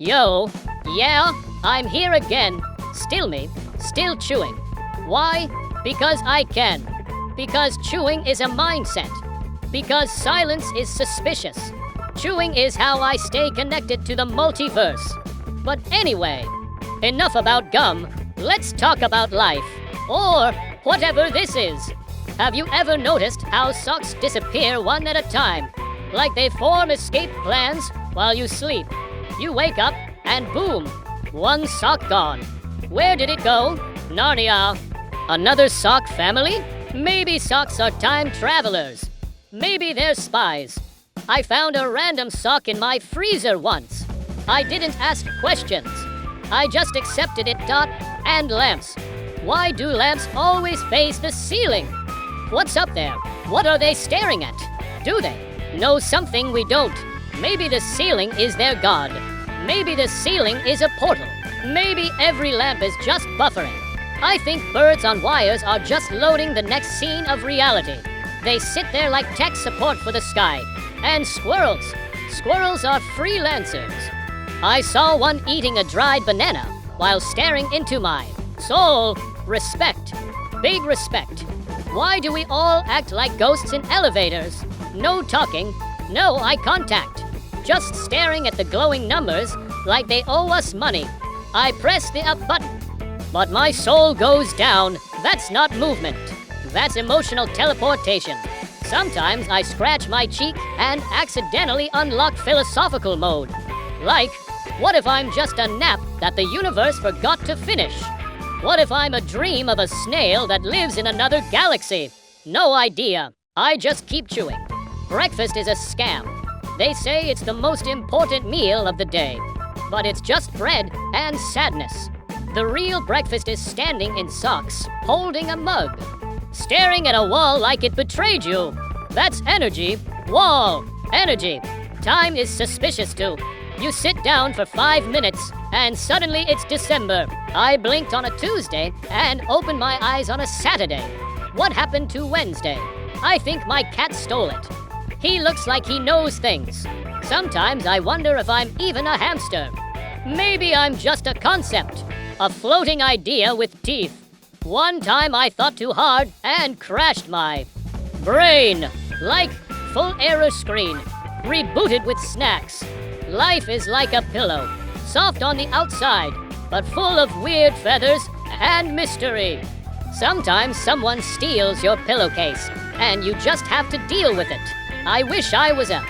Yo, yeah, I'm here again. Still me, still chewing. Why? Because I can. Because chewing is a mindset. Because silence is suspicious. Chewing is how I stay connected to the multiverse. But anyway, enough about gum. Let's talk about life. Or whatever this is. Have you ever noticed how socks disappear one at a time? Like they form escape plans while you sleep. You wake up and boom, one sock gone. Where did it go? Narnia. Another sock family? Maybe socks are time travelers. Maybe they're spies. I found a random sock in my freezer once. I didn't ask questions. I just accepted it. And lamps. Why do lamps always face the ceiling? What's up there? What are they staring at? Do they know something we don't? Maybe the ceiling is their god. Maybe the ceiling is a portal. Maybe every lamp is just buffering. I think birds on wires are just loading the next scene of reality. They sit there like tech support for the sky. And squirrels. Squirrels are freelancers. I saw one eating a dried banana while staring into my soul. Respect. Big respect. Why do we all act like ghosts in elevators? No talking, no eye contact. Just staring at the glowing numbers like they owe us money. I press the up button, but my soul goes down. That's not movement. That's emotional teleportation. Sometimes I scratch my cheek and accidentally unlock philosophical mode. Like, what if I'm just a nap that the universe forgot to finish? What if I'm a dream of a snail that lives in another galaxy? No idea. I just keep chewing. Breakfast is a scam. They say it's the most important meal of the day. But it's just bread and sadness. The real breakfast is standing in socks, holding a mug, staring at a wall like it betrayed you. That's energy. Wall. Energy. Time is suspicious too. You sit down for 5 minutes, and suddenly it's December. I blinked on a Tuesday and opened my eyes on a Saturday. What happened to Wednesday? I think my cat stole it. He looks like he knows things. Sometimes I wonder if I'm even a hamster. Maybe I'm just a concept, a floating idea with teeth. One time I thought too hard and crashed my brain. Like full error screen, rebooted with snacks. Life is like a pillow, soft on the outside, but full of weird feathers and mystery. Sometimes someone steals your pillowcase, and you just have to deal with it. I wish I was a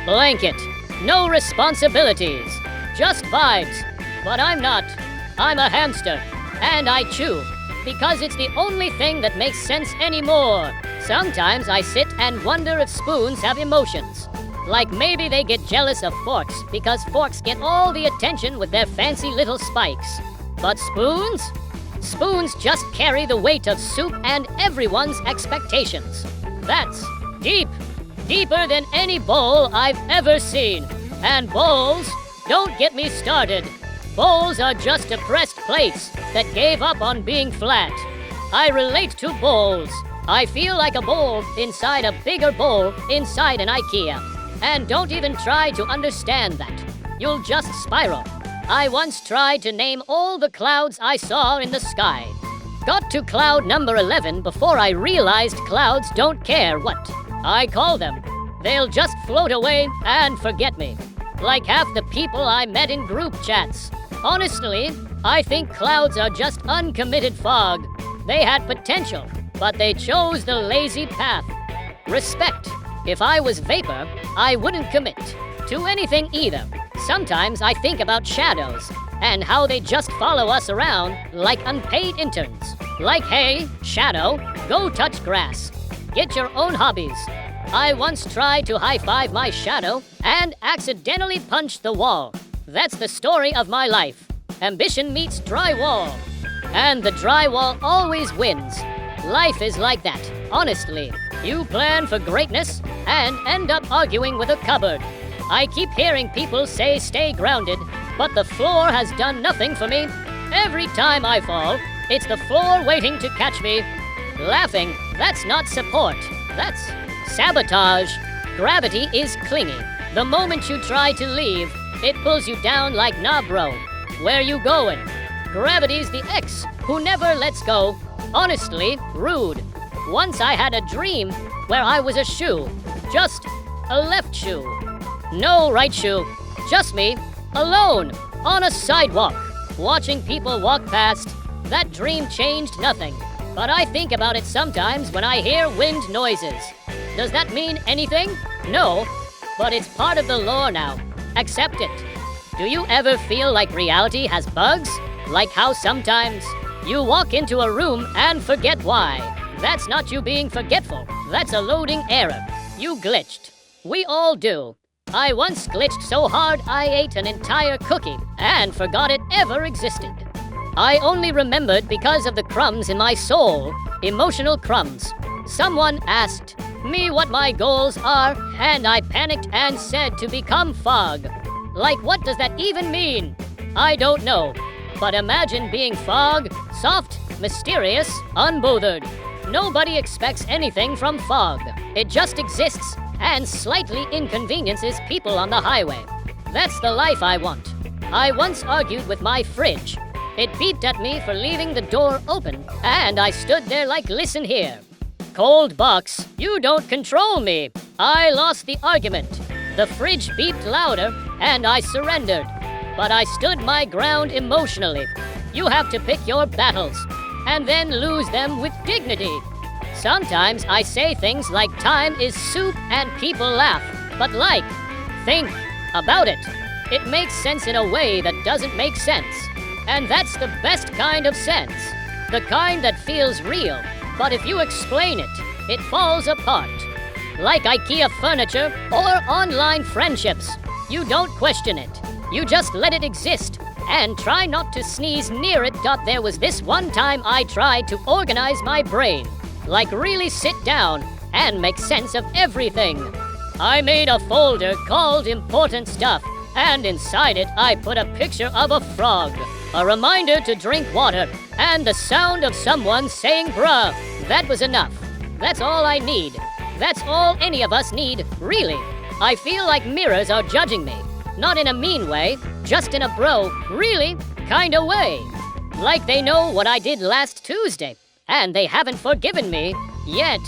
blanket. No responsibilities, just vibes. But I'm not. I'm a hamster, and I chew, because it's the only thing that makes sense anymore. Sometimes I sit and wonder if spoons have emotions. Like maybe they get jealous of forks because forks get all the attention with their fancy little spikes. But spoons? Spoons just carry the weight of soup and everyone's expectations. That's deep. Deeper than any bowl I've ever seen. And bowls, don't get me started. Bowls are just depressed plates that gave up on being flat. I relate to bowls. I feel like a bowl inside a bigger bowl inside an IKEA. And don't even try to understand that. You'll just spiral. I once tried to name all the clouds I saw in the sky. Got to cloud number 11 before I realized clouds don't care what I call them. They'll just float away and forget me. Like half the people I met in group chats. Honestly, I think clouds are just uncommitted fog. They had potential, but they chose the lazy path. Respect. If I was vapor, I wouldn't commit to anything either. Sometimes I think about shadows and how they just follow us around like unpaid interns. Like, hey, shadow, go touch grass. Get your own hobbies. I once tried to high-five my shadow and accidentally punched the wall. That's the story of my life. Ambition meets drywall. And the drywall always wins. Life is like that, honestly. You plan for greatness and end up arguing with a cupboard. I keep hearing people say stay grounded, but the floor has done nothing for me. Every time I fall, it's the floor waiting to catch me. Laughing, that's not support. That's sabotage. Gravity is clingy. The moment you try to leave, It pulls you down like, nah bro, where you going? Gravity's the X, who never lets go. Honestly, rude. Once I had a dream where I was a shoe. Just a left shoe. No right shoe. Just me, alone, on a sidewalk, watching people walk past. That dream changed nothing. But I think about it sometimes when I hear wind noises. Does that mean anything? No. But it's part of the lore now. Accept it. Do you ever feel like reality has bugs? Like how sometimes you walk into a room and forget why. That's not you being forgetful. That's a loading error. You glitched. We all do. I once glitched so hard I ate an entire cookie and forgot it ever existed. I only remembered because of the crumbs in my soul. Emotional crumbs. Someone asked me what my goals are, and I panicked and said to become fog. Like, what does that even mean? I don't know. But imagine being fog, soft, mysterious, unbothered. Nobody expects anything from fog. It just exists and slightly inconveniences people on the highway. That's the life I want. I once argued with my fridge. It beeped at me for leaving the door open, and I stood there like, listen here. Cold box, you don't control me. I lost the argument. The fridge beeped louder, and I surrendered. But I stood my ground emotionally. You have to pick your battles, and then lose them with dignity. Sometimes I say things like time is soup and people laugh. But like, think about it. It makes sense in a way that doesn't make sense. And that's the best kind of sense. The kind that feels real. But if you explain it, it falls apart. Like IKEA furniture or online friendships. You don't question it. You just let it exist and try not to sneeze near it. There was this one time I tried to organize my brain. Like really sit down and make sense of everything. I made a folder called Important Stuff, and inside it I put a picture of a frog, a reminder to drink water, and the sound of someone saying bruh. That was enough. That's all I need. That's all any of us need, really. I feel like mirrors are judging me. Not in a mean way, just in a bro, really, kinda way. Like they know what I did last Tuesday, and they haven't forgiven me yet.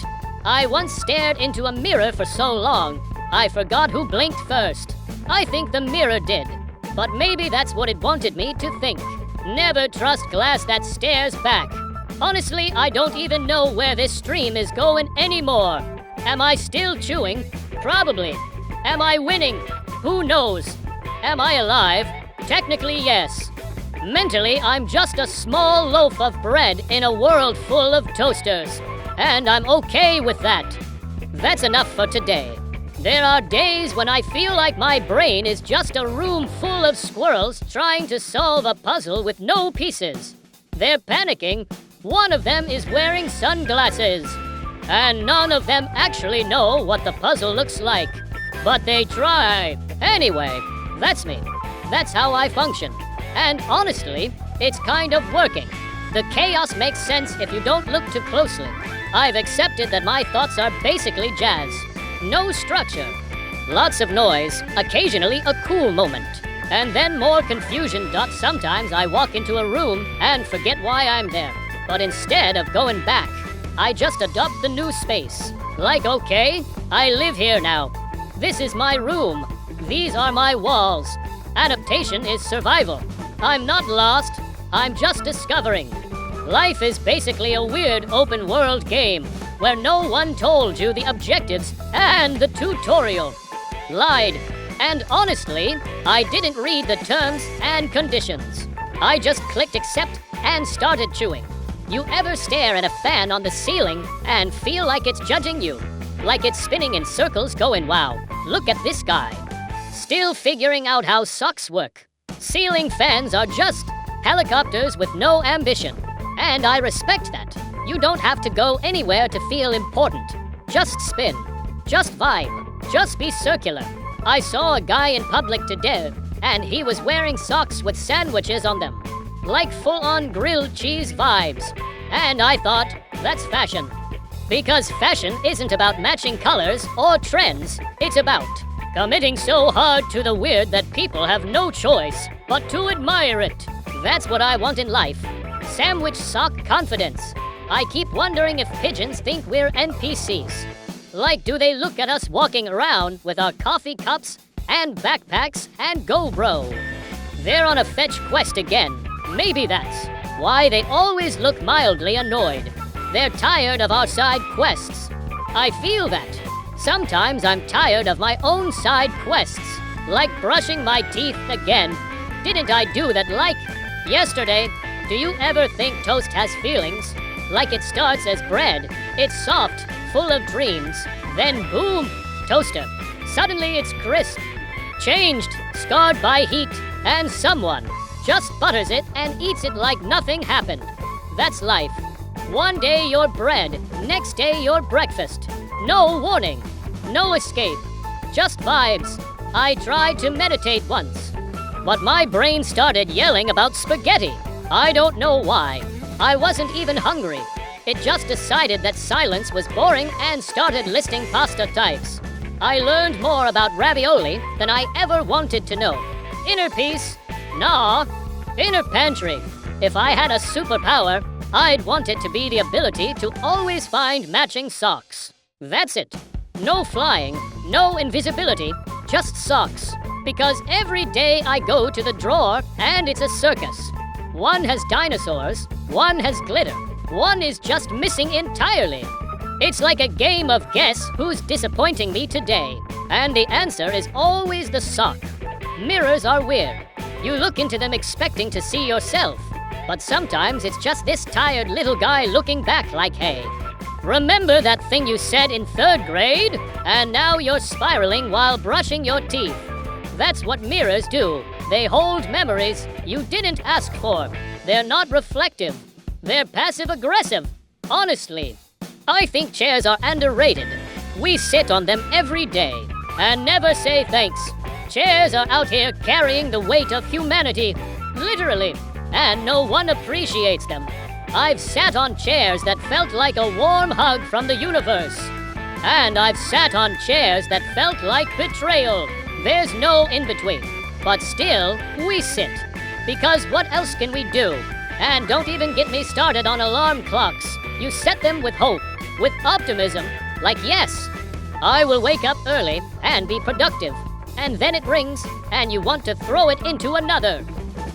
I once stared into a mirror for so long, I forgot who blinked first. I think the mirror did, but maybe that's what it wanted me to think. Never trust glass that stares back. Honestly, I don't even know where this stream is going anymore. Am I still chewing? Probably. Am I winning? Who knows? Am I alive? Technically, yes. Mentally, I'm just a small loaf of bread in a world full of toasters. And I'm okay with that. That's enough for today. There are days when I feel like my brain is just a room full of squirrels trying to solve a puzzle with no pieces. They're panicking. One of them is wearing sunglasses. And none of them actually know what the puzzle looks like. But they try. Anyway, that's me. That's how I function. And honestly, it's kind of working. The chaos makes sense if you don't look too closely. I've accepted that my thoughts are basically jazz. No structure. Lots of noise, occasionally a cool moment. And then more confusion. Sometimes I walk into a room and forget why I'm there. But instead of going back, I just adopt the new space. Like, okay, I live here now. This is my room. These are my walls. Adaptation is survival. I'm not lost. I'm just discovering. Life is basically a weird open world game where no one told you the objectives and the tutorial. Lied. And honestly, I didn't read the terms and conditions. I just clicked accept and started chewing. You ever stare at a fan on the ceiling and feel like it's judging you? Like it's spinning in circles going, wow, look at this guy. Still figuring out how socks work. Ceiling fans are just helicopters with no ambition. And I respect that. You don't have to go anywhere to feel important. Just spin. Just vibe. Just be circular. I saw a guy in public today, and he was wearing socks with sandwiches on them. Like full-on grilled cheese vibes. And I thought, that's fashion. Because fashion isn't about matching colors or trends. It's about Committing so hard to the weird that people have no choice but to admire it. That's what I want in life. Sandwich sock confidence. I keep wondering if pigeons think we're NPCs. Like, do they look at us walking around with our coffee cups and backpacks and go bro? They're on a fetch quest again. Maybe that's why they always look mildly annoyed. They're tired of our side quests. I feel that. Sometimes I'm tired of my own side quests, like brushing my teeth again. Didn't I do that like yesterday? Do you ever think toast has feelings? Like it starts as bread, it's soft, full of dreams, then boom, toaster. Suddenly it's crisp, changed, scarred by heat, and someone just butters it and eats it like nothing happened. That's life. One day you're bread, next day you're breakfast. No warning, no escape, just vibes. I tried to meditate once, but my brain started yelling about spaghetti. I don't know why. I wasn't even hungry. It just decided that silence was boring and started listing pasta types. I learned more about ravioli than I ever wanted to know. Inner peace? Nah. Inner pantry. If I had a superpower, I'd want it to be the ability to always find matching socks. That's it. No flying, no invisibility, just socks. Because every day I go to the drawer and it's a circus. One has dinosaurs, one has glitter, one is just missing entirely. It's like a game of guess who's disappointing me today. And the answer is always the sock. Mirrors are weird. You look into them expecting to see yourself. But sometimes it's just this tired little guy looking back like, hey, remember that thing you said in 3rd grade? And now you're spiraling while brushing your teeth. That's what mirrors do. They hold memories you didn't ask for. They're not reflective. They're passive-aggressive. Honestly, I think chairs are underrated. We sit on them every day and never say thanks. Chairs are out here carrying the weight of humanity, literally, and no one appreciates them. I've sat on chairs that felt like a warm hug from the universe. And I've sat on chairs that felt like betrayal. There's no in-between. But still, we sit. Because what else can we do? And don't even get me started on alarm clocks. You set them with hope, with optimism. Like, yes, I will wake up early and be productive. And then it rings, and you want to throw it into another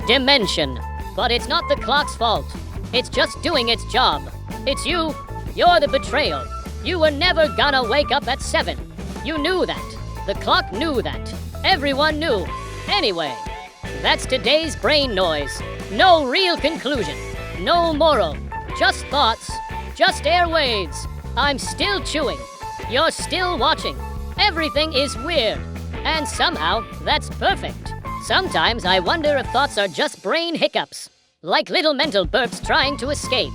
dimension. But it's not the clock's fault. It's just doing its job. It's you. You're the betrayal. You were never gonna wake up at 7. You knew that. The clock knew that. Everyone knew. Anyway, that's today's brain noise. No real conclusion. No moral. Just thoughts. Just airwaves. I'm still chewing. You're still watching. Everything is weird. And somehow, that's perfect. Sometimes I wonder if thoughts are just brain hiccups. Like little mental burps trying to escape.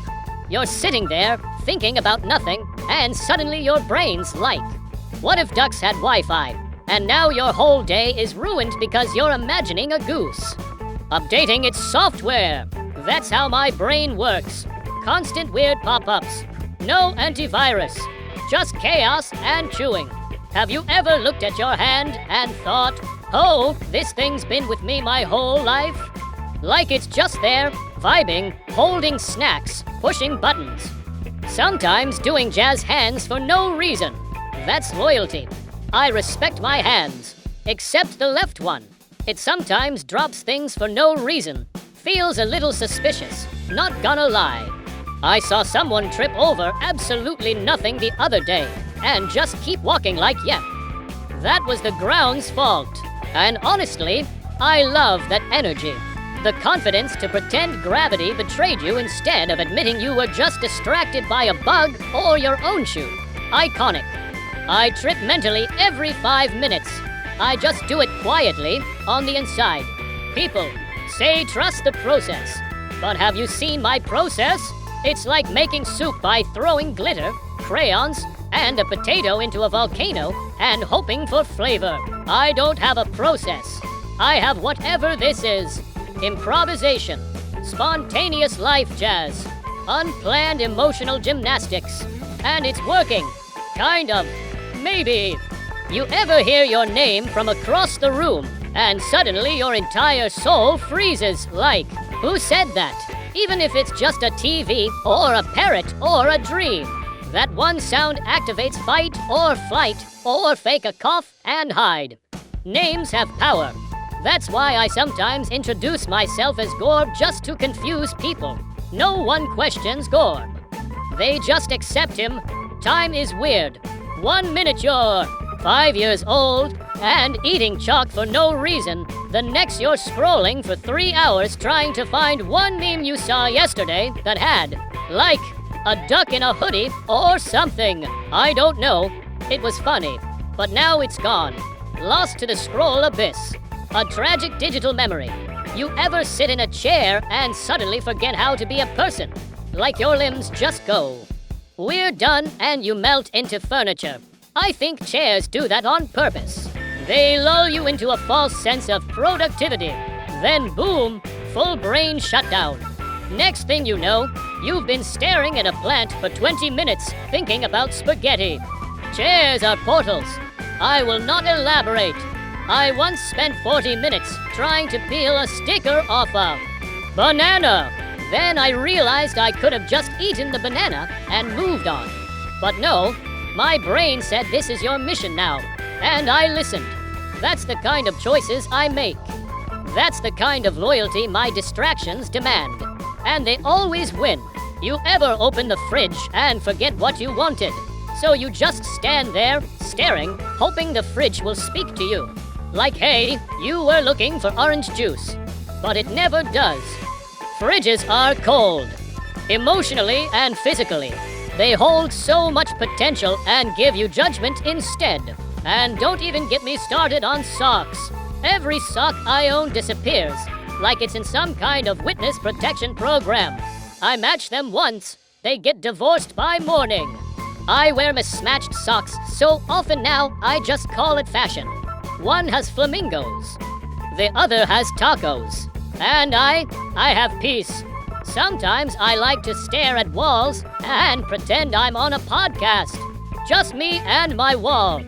You're sitting there, thinking about nothing, and suddenly your brain's like, what if ducks had Wi-Fi? And now your whole day is ruined because you're imagining a goose. Updating its software. That's how my brain works. Constant weird pop-ups. No antivirus. Just chaos and chewing. Have you ever looked at your hand and thought, oh, this thing's been with me my whole life? Like it's just there, vibing, holding snacks, pushing buttons. Sometimes doing jazz hands for no reason. That's loyalty. I respect my hands, except the left one. It sometimes drops things for no reason. Feels a little suspicious, not gonna lie. I saw someone trip over absolutely nothing the other day and just keep walking like, yeah, that was the ground's fault. And honestly, I love that energy. The confidence to pretend gravity betrayed you instead of admitting you were just distracted by a bug or your own shoe. Iconic. I trip mentally every 5 minutes. I just do it quietly on the inside. People say trust the process. But have you seen my process? It's like making soup by throwing glitter, crayons, and a potato into a volcano and hoping for flavor. I don't have a process. I have whatever this is. Improvisation, spontaneous life jazz, unplanned emotional gymnastics. And it's working. Kind of. Maybe. You ever hear your name from across the room and suddenly your entire soul freezes like, who said that? Even if it's just a TV or a parrot or a dream. That one sound activates fight or flight or fake a cough and hide. Names have power. That's why I sometimes introduce myself as Gorb just to confuse people. No one questions Gorb. They just accept him. Time is weird. 1 minute you're 5 years old and eating chalk for no reason. The next you're scrolling for 3 hours trying to find one meme you saw yesterday that had, like, a duck in a hoodie or something. I don't know. It was funny, but now it's gone. Lost to the scroll abyss. A tragic digital memory. You ever sit in a chair and suddenly forget how to be a person? Like your limbs just go. We're done and you melt into furniture. I think chairs do that on purpose. They lull you into a false sense of productivity. Then boom, full brain shutdown. Next thing you know, you've been staring at a plant for 20 minutes thinking about spaghetti. Chairs are portals. I will not elaborate. I once spent 40 minutes trying to peel a sticker off a banana. Then I realized I could have just eaten the banana and moved on. But no, my brain said this is your mission now, and I listened. That's the kind of choices I make. That's the kind of loyalty my distractions demand. And they always win. You ever open the fridge and forget what you wanted? So you just stand there, staring, hoping the fridge will speak to you. Like, hey, you were looking for orange juice. But it never does. Fridges are cold. Emotionally and physically. They hold so much potential and give you judgment instead. And don't even get me started on socks. Every sock I own disappears, like it's in some kind of witness protection program. I match them once, they get divorced by morning. I wear mismatched socks so often now I just call it fashion. One has flamingos, the other has tacos, and I have peace. Sometimes I like to stare at walls and pretend I'm on a podcast. Just me and my wall.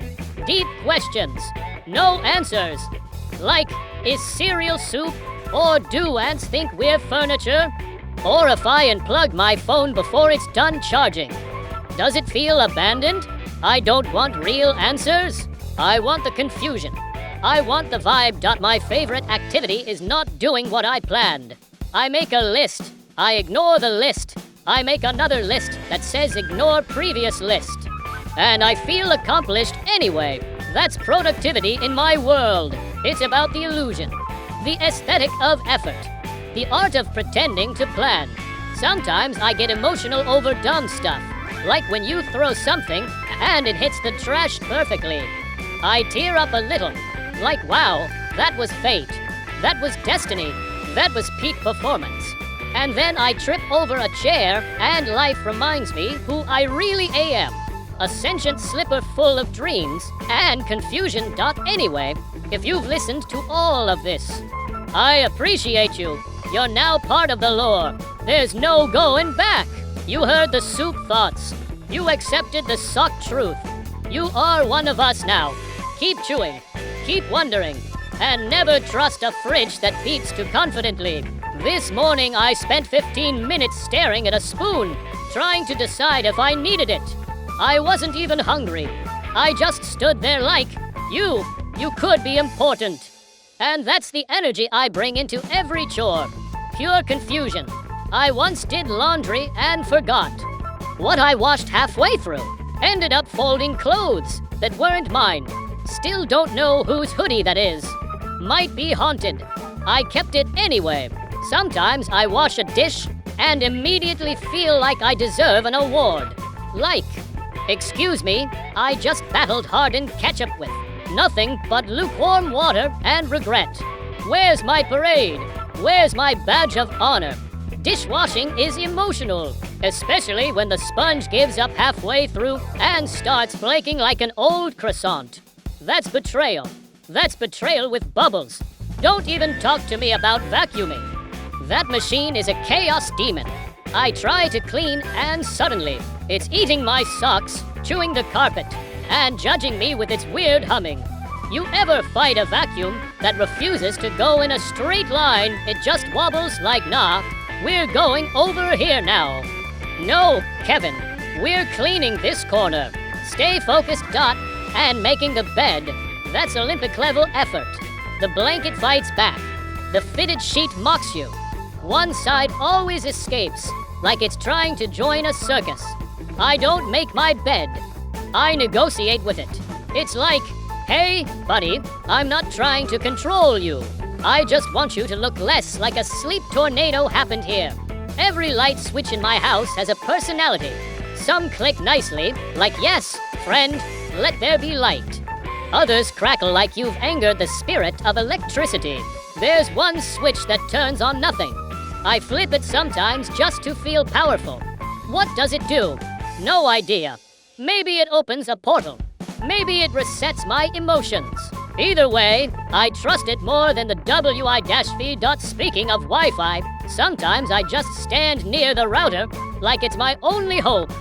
Deep questions, no answers. Like, is cereal soup? Or do ants think we're furniture? Or if I unplug my phone before it's done charging, does it feel abandoned? I don't want real answers. I want the confusion. I want the vibe. My favorite activity is not doing what I planned. I make a list. I ignore the list. I make another list that says ignore previous list. And I feel accomplished anyway. That's productivity in my world. It's about the illusion, the aesthetic of effort, the art of pretending to plan. Sometimes I get emotional over dumb stuff, like when you throw something and it hits the trash perfectly. I tear up a little, like wow, that was fate, that was destiny, that was peak performance. And then I trip over a chair and life reminds me who I really am. A sentient slipper full of dreams and confusion. Anyway, if you've listened to all of this, I appreciate you. You're now part of the lore. There's no going back. You heard the soup thoughts. You accepted the sock truth. You are one of us now. Keep chewing, keep wondering, and never trust a fridge that beats too confidently. This morning I spent 15 minutes staring at a spoon, trying to decide if I needed it. I wasn't even hungry. I just stood there like, you could be important. And that's the energy I bring into every chore. Pure confusion. I once did laundry and forgot. What I washed halfway through. Ended up folding clothes that weren't mine. Still don't know whose hoodie that is. Might be haunted. I kept it anyway. Sometimes I wash a dish and immediately feel like I deserve an award. Like, excuse me, I just battled hardened ketchup with nothing but lukewarm water and regret. Where's my parade? Where's my badge of honor? Dishwashing is emotional, especially when the sponge gives up halfway through and starts flaking like an old croissant. That's betrayal. That's betrayal with bubbles. Don't even talk to me about vacuuming. That machine is a chaos demon. I try to clean and suddenly it's eating my socks, chewing the carpet, and judging me with its weird humming. You ever fight a vacuum that refuses to go in a straight line? It just wobbles like, nah, we're going over here now. No, Kevin, we're cleaning this corner. Stay focused, Dot, and making the bed. That's Olympic level effort. The blanket fights back. The fitted sheet mocks you. One side always escapes, like it's trying to join a circus. I don't make my bed. I negotiate with it. It's like, hey, buddy, I'm not trying to control you. I just want you to look less like a sleep tornado happened here. Every light switch in my house has a personality. Some click nicely, like, yes, friend, let there be light. Others crackle like you've angered the spirit of electricity. There's one switch that turns on nothing. I flip it sometimes just to feel powerful. What does it do? No idea. Maybe it opens a portal. Maybe it resets my emotions. Either way, I trust it more than the WI-V. Speaking of Wi-Fi, sometimes I just stand near the router like it's my only hope,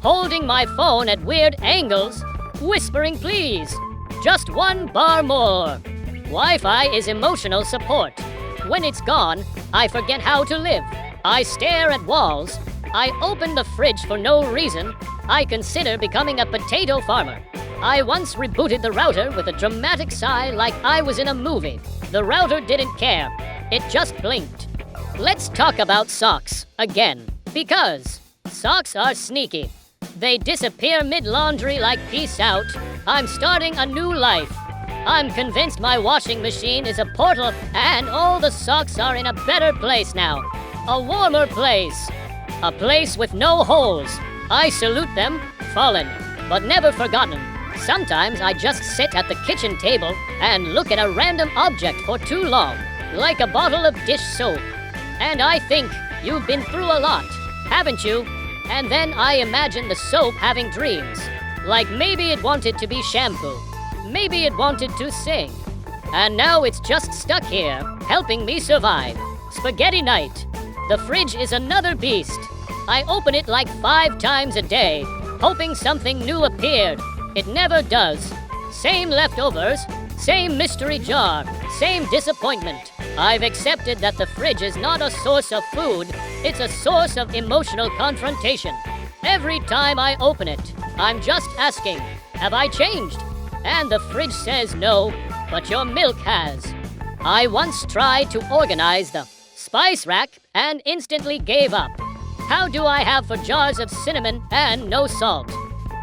holding my phone at weird angles, whispering please, just one bar more. Wi-Fi is emotional support. When it's gone, I forget how to live. I stare at walls. I open the fridge for no reason. I consider becoming a potato farmer. I once rebooted the router with a dramatic sigh like I was in a movie. The router didn't care. It just blinked. Let's talk about socks again, because socks are sneaky. They disappear mid-laundry like peace out. I'm starting a new life. I'm convinced my washing machine is a portal and all the socks are in a better place now. A warmer place. A place with no holes. I salute them, fallen, but never forgotten. Sometimes I just sit at the kitchen table and look at a random object for too long, like a bottle of dish soap. And I think, you've been through a lot, haven't you? And then I imagine the soap having dreams. Like maybe it wanted to be shampoo. Maybe it wanted to sing. And now it's just stuck here, helping me survive. Spaghetti night. The fridge is another beast. I open it like 5 times a day, hoping something new appeared. It never does. Same leftovers, same mystery jar, same disappointment. I've accepted that the fridge is not a source of food, it's a source of emotional confrontation. Every time I open it, I'm just asking, have I changed? And the fridge says no, but your milk has. I once tried to organize the spice rack and instantly gave up. How do I have 4 jars of cinnamon and no salt?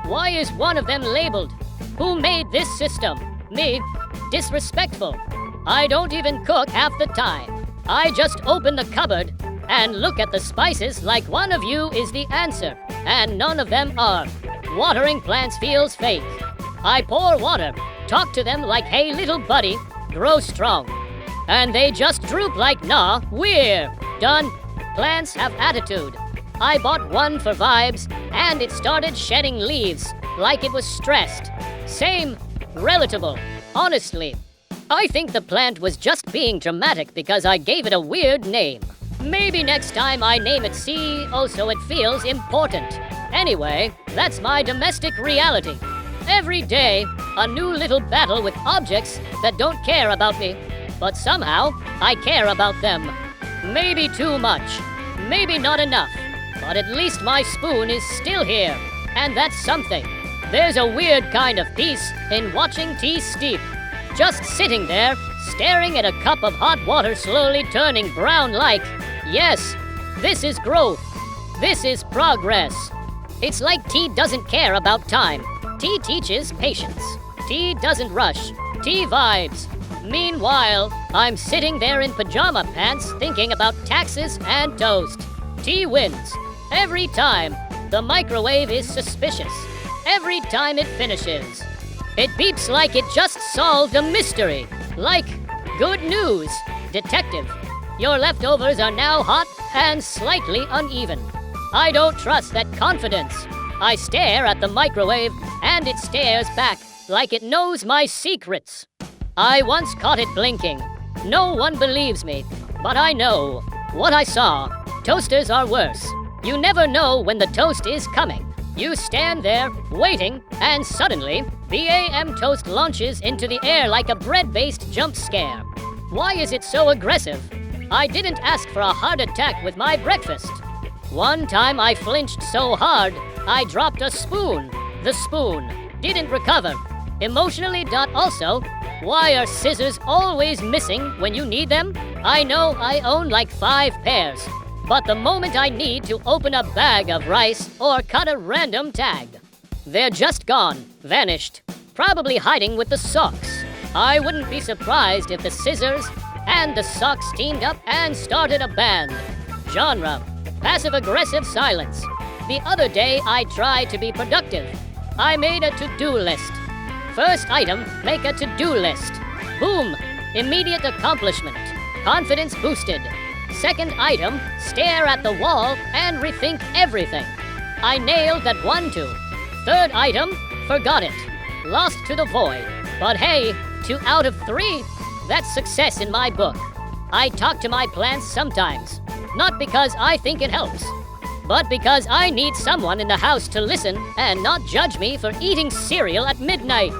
Why is one of them labeled? Who made this system? Me? Disrespectful. I don't even cook half the time. I just open the cupboard and look at the spices like one of you is the answer, and none of them are. Watering plants feels fake. I pour water, talk to them like, hey little buddy, grow strong. And they just droop like, nah, we're done. Plants have attitude. I bought one for vibes, and it started shedding leaves, like it was stressed. Same, relatable, honestly. I think the plant was just being dramatic because I gave it a weird name. Maybe next time I name it CEO so it feels important. Anyway, that's my domestic reality. Every day, a new little battle with objects that don't care about me. But somehow, I care about them. Maybe too much, maybe not enough. But at least my spoon is still here, and that's something. There's a weird kind of peace in watching tea steep. Just sitting there, staring at a cup of hot water slowly turning brown like, yes, this is growth. This is progress. It's like tea doesn't care about time. Tea teaches patience. Tea doesn't rush. Tea vibes. Meanwhile, I'm sitting there in pajama pants thinking about taxes and toast. Tea wins. Every time. The microwave is suspicious. Every time it finishes. It beeps like it just solved a mystery. Like, good news, detective. Your leftovers are now hot and slightly uneven. I don't trust that confidence. I stare at the microwave and it stares back like it knows my secrets. I once caught it blinking. No one believes me, but I know what I saw. Toasters are worse. You never know when the toast is coming. You stand there, waiting, and suddenly, the AM toast launches into the air like a bread-based jump scare. Why is it so aggressive? I didn't ask for a heart attack with my breakfast. One time I flinched so hard, I dropped a spoon. The spoon didn't recover. Emotionally. Also, why are scissors always missing when you need them? I know I own like 5 pairs, but the moment I need to open a bag of rice or cut a random tag, they're just gone, vanished, probably hiding with the socks. I wouldn't be surprised if the scissors and the socks teamed up and started a band. Genre: passive-aggressive silence. The other day I tried to be productive. I made a to-do list. First item, make a to-do list. Boom! Immediate accomplishment. Confidence boosted. Second item, stare at the wall and rethink everything. I nailed that one too. Third item, forgot it. Lost to the void. But hey, 2 out of 3. That's success in my book. I talk to my plants sometimes. Not because I think it helps, but because I need someone in the house to listen and not judge me for eating cereal at midnight.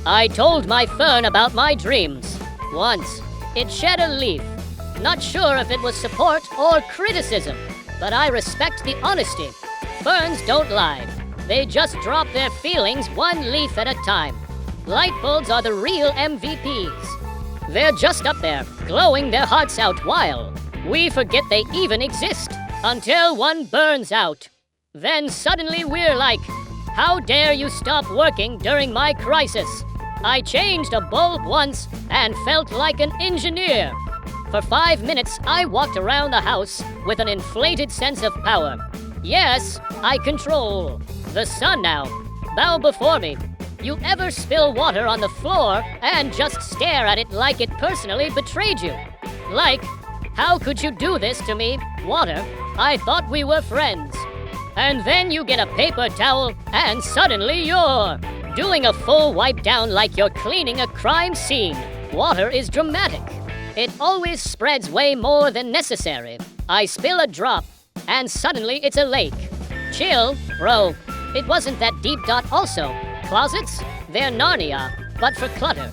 I told my fern about my dreams. Once, it shed a leaf. Not sure if it was support or criticism, but I respect the honesty. Ferns don't lie. They just drop their feelings 1 leaf at a time. Light bulbs are the real MVPs. They're just up there, glowing their hearts out while we forget they even exist. Until one burns out. Then suddenly we're like, how dare you stop working during my crisis? I changed a bulb once and felt like an engineer. For 5 minutes, I walked around the house with an inflated sense of power. Yes, I control the sun now. Bow before me. You ever spill water on the floor and just stare at it like it personally betrayed you? Like, how could you do this to me, water? I thought we were friends. And then you get a paper towel and suddenly you're doing a full wipe down like you're cleaning a crime scene. Water is dramatic. It always spreads way more than necessary. I spill a drop and suddenly it's a lake. Chill, bro. It wasn't that deep. Also, closets? They're Narnia, but for clutter.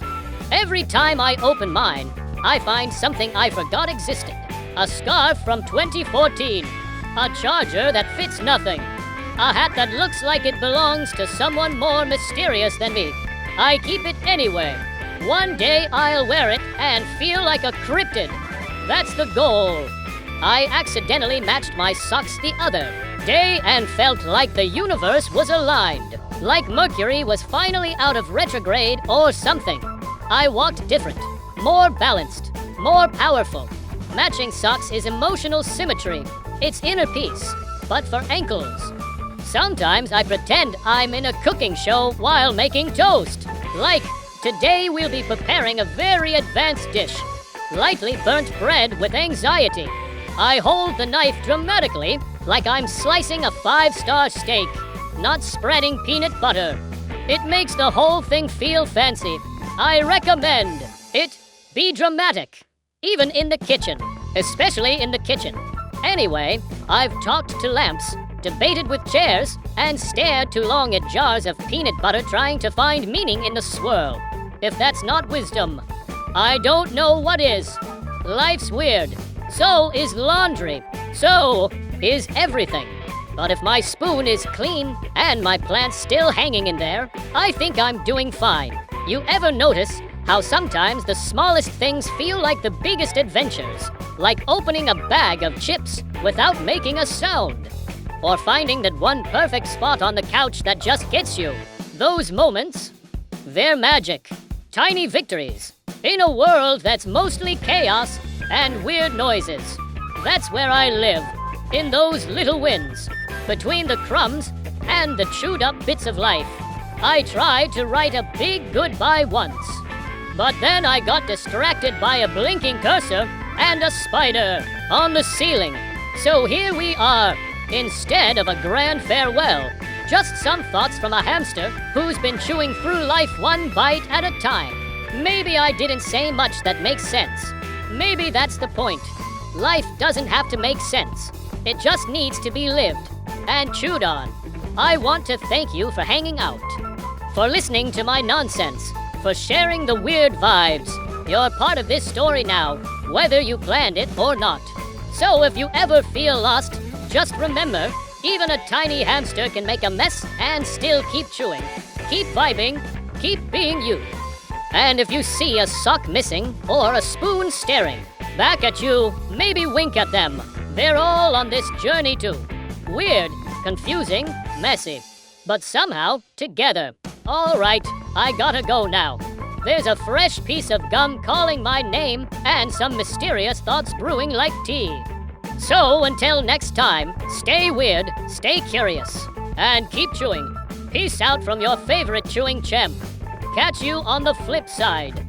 Every time I open mine, I find something I forgot existed. A scarf from 2014. A charger that fits nothing. A hat that looks like it belongs to someone more mysterious than me. I keep it anyway. One day I'll wear it and feel like a cryptid. That's the goal. I accidentally matched my socks the other day and felt like the universe was aligned. Like Mercury was finally out of retrograde or something. I walked different, more balanced, more powerful. Matching socks is emotional symmetry. It's inner peace, but for ankles. Sometimes I pretend I'm in a cooking show while making toast. Like, today we'll be preparing a very advanced dish. Lightly burnt bread with anxiety. I hold the knife dramatically, like I'm slicing a 5-star steak, not spreading peanut butter. It makes the whole thing feel fancy. I recommend it be dramatic. Even in the kitchen, especially in the kitchen. Anyway, I've talked to lamps, debated with chairs, and stared too long at jars of peanut butter trying to find meaning in the swirl. If that's not wisdom, I don't know what is. Life's weird. So is laundry. So is everything. But if my spoon is clean and my plant's still hanging in there, I think I'm doing fine. You ever notice how sometimes the smallest things feel like the biggest adventures? Like opening a bag of chips without making a sound. Or finding that one perfect spot on the couch that just gets you. Those moments, they're magic. Tiny victories. In a world that's mostly chaos and weird noises. That's where I live. In those little wins. Between the crumbs and the chewed up bits of life. I tried to write a big goodbye once. But then I got distracted by a blinking cursor and a spider on the ceiling. So here we are, instead of a grand farewell. Just some thoughts from a hamster who's been chewing through life 1 bite at a time. Maybe I didn't say much that makes sense. Maybe that's the point. Life doesn't have to make sense. It just needs to be lived and chewed on. I want to thank you for hanging out, for listening to my nonsense, for sharing the weird vibes. You're part of this story now, whether you planned it or not. So if you ever feel lost, just remember, even a tiny hamster can make a mess and still keep chewing. Keep vibing, keep being you. And if you see a sock missing or a spoon staring back at you, maybe wink at them. They're all on this journey too. Weird, confusing, messy, but somehow together. All right, I gotta go now. There's a fresh piece of gum calling my name and some mysterious thoughts brewing like tea. So until next time, stay weird, stay curious, and keep chewing. Peace out from your favorite chewing champ. Catch you on the flip side.